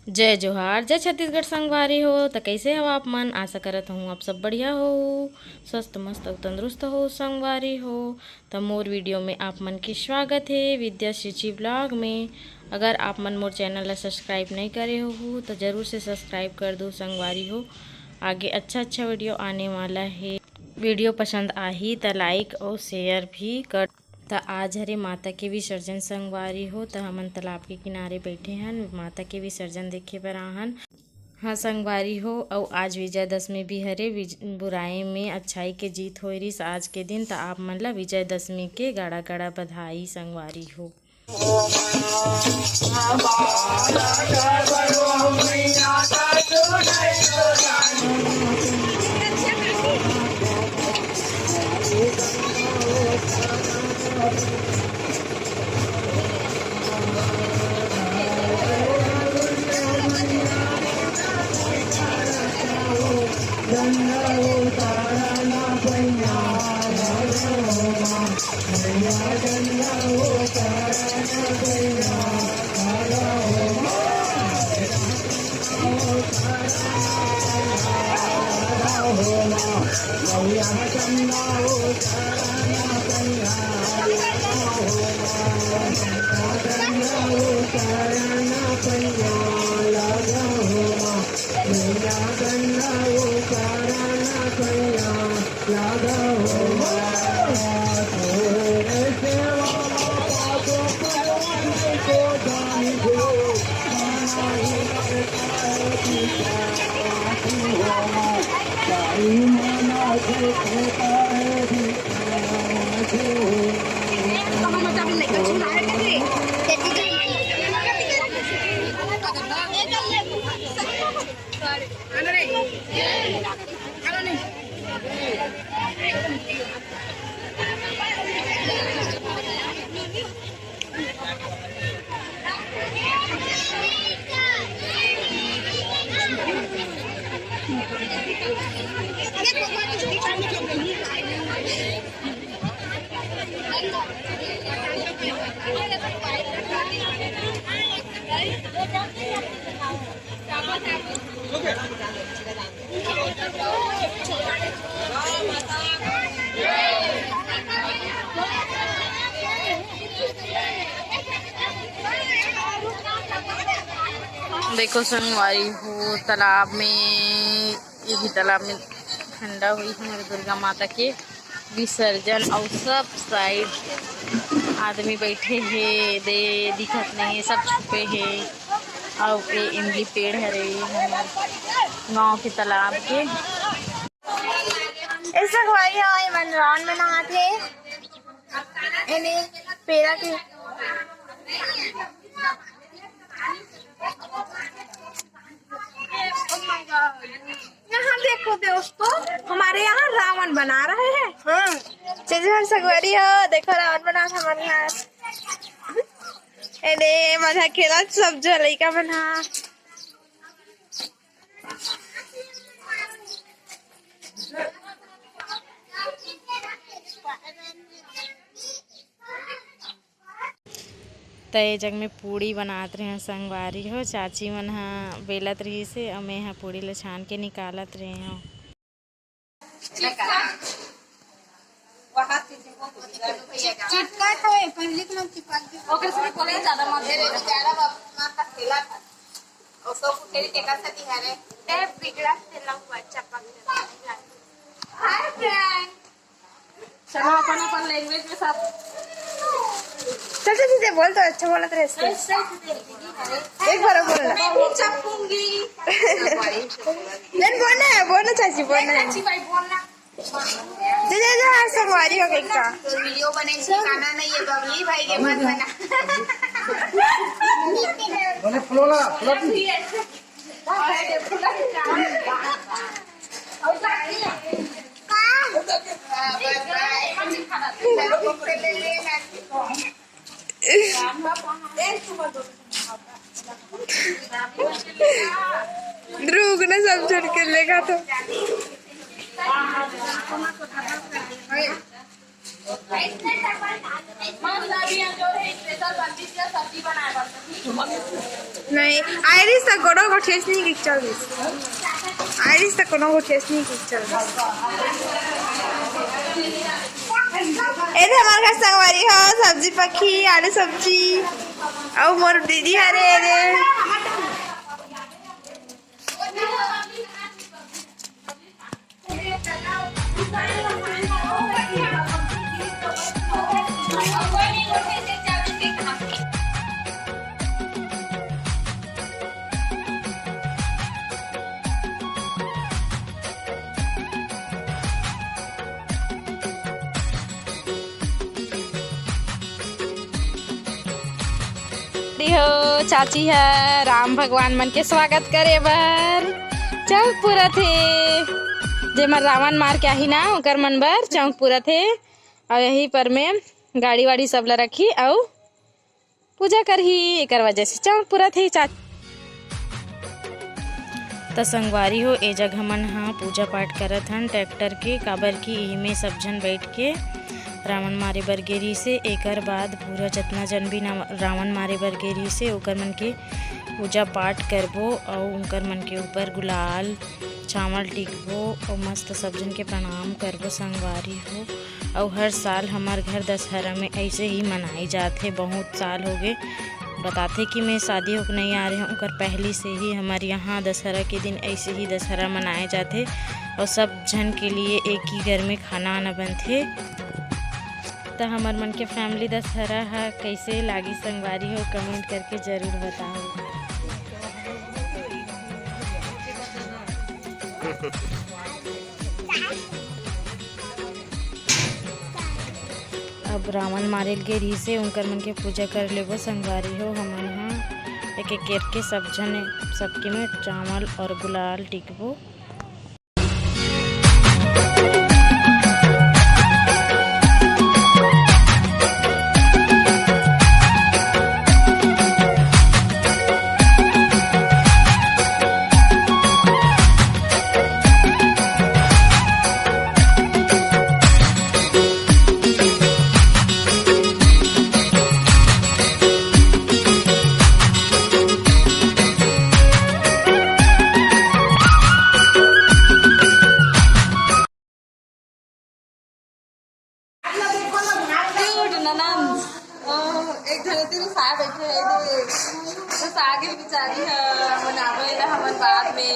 जय जोहार, जय छत्तीसगढ़ संगवारी हो। तो कैसे हो आप मन? आशा करत हूँ आप सब बढ़िया हो, स्वस्थ मस्त और तंदुरुस्त हो संगवारी हो। तो मोर वीडियो में आप मन के स्वागत है विद्या सिची ब्लॉग में। अगर आप मन मोर चैनल ला सब्सक्राइब नहीं करे हो तो ज़रूर से सब्सक्राइब कर दो संगवारी हो। आगे अच्छा वीडियो आने वाला है। वीडियो पसंद आई तो लाइक और शेयर भी कर। तो आज हरे माता के विसर्जन संगवारी हो। तो हमन तालाब के किनारे बैठे हन, माता के विसर्जन देखे बर आहन। हाँ संगवारी हो, और आज विजयदशमी भी हरे। बुराई में अच्छाई के जीत होई रिस आज के दिन। तो आप मन ला विजयदशमी के गाड़ा गाड़ा बधाई संगवारी हो। देखो संगवारी हो, तालाब में, ये भी तालाब में ठंडा हुई हमारे दुर्गा माता के विसर्जन। और सब साइड आदमी बैठे हैं, दे दिखत नहीं है, सब छुपे हैं। और ये इमली पेड़ हरे गाँव के तालाब के। ऐसा हुआ है मनरान में नहाते पेड़ा के। यहाँ देखो दोस्तों, हमारे यहाँ रावण बना रहे हैं। हाँ चल सगवारी हो, देखो रावण बना था हमारे यहाँ। अरे मजा खेला सब जो लड़का बना। तय जग में पूड़ी बनात रहे संगवारी हो। चाची मन हा बेलत रही से, और मैं पूड़ी ला छान के निकालत रहे हो। चलो अपन लैंग्वेज में सब चल चल बोल तो अच्छा बोला तेरे से। एक बार बोलना चपूंगी। नहीं बोलना चाची बोलना चाची भाई बोलना। जा संगवारी हो गई का तो वीडियो बने खाना नहीं है बबली भाई के मत बना। बोले फलोला ध्रुव ने सब छोड़ के लेगा तो नहीं आइरिस तक कोनो को ठेस नहीं की चल आइरिस तक कोनो को ठेस नहीं की चल एदे हमार का संगवारी हो सब्जी पखी आलू सब्जी और मोर दीदी हरे एदे हो चाची है राम भगवान मन के स्वागत करे बर चौक पूरा थे जेमन रावण मार के आही ना ओकर मन बर चौक पूरा थे और यही पर में गाड़ी वाड़ी सब ला रखी और पूजा करही एकर वजह से चौक पूरा थे त संगवारी हो ए जगह मन हाँ पूजा पाठ करत हन ट्रैक्टर के काबर की इमे सब जन बैठ के रावण मारे बर गेरी से एकर बाद पूरा जितना जन भी रावण मारे बर गेरी से ओकर मन के पूजा पाठ करबो और उनकर मन के ऊपर गुलाल चावल टिकबो और मस्त सब जन के प्रणाम करबो संगवारी हो। और हर साल हमार घर दशहरा में ऐसे ही मनाई जाते बहुत साल हो गए बताते कि मैं शादी होकर नहीं आ रही हूँ ओकर पहले से ही हमारे यहाँ दशहरा के दिन ऐसे ही दशहरा मनाए जाते और सब जन के लिए एक ही घर में खाना आना बनते। तो हमार मन के फैमिली दशहरा है कैसे लागी संगवारी हो कमेंट करके ज़रूर बताओ। अब रावण मारेल के री से उनकर मन के पूजा कर लेबो संगवारी हो। हमन हाँ एक एक करके सब जन सबके में चावल और गुलाल टिकबो। एक धरती में साया बैठे है बस आगे बेचारी है मनावे ला हमन बाद में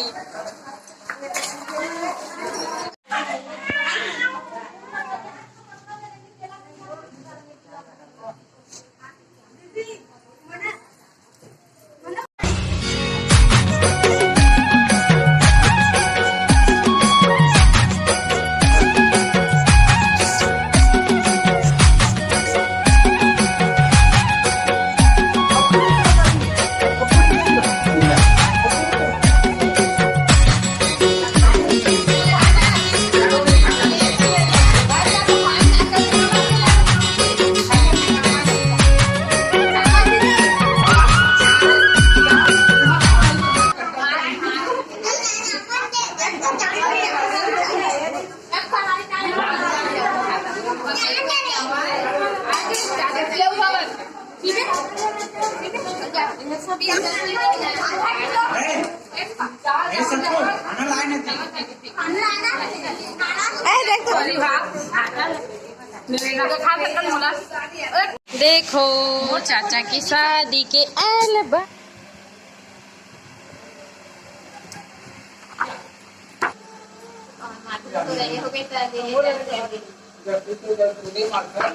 देखो चाचा की शादी के एल्बम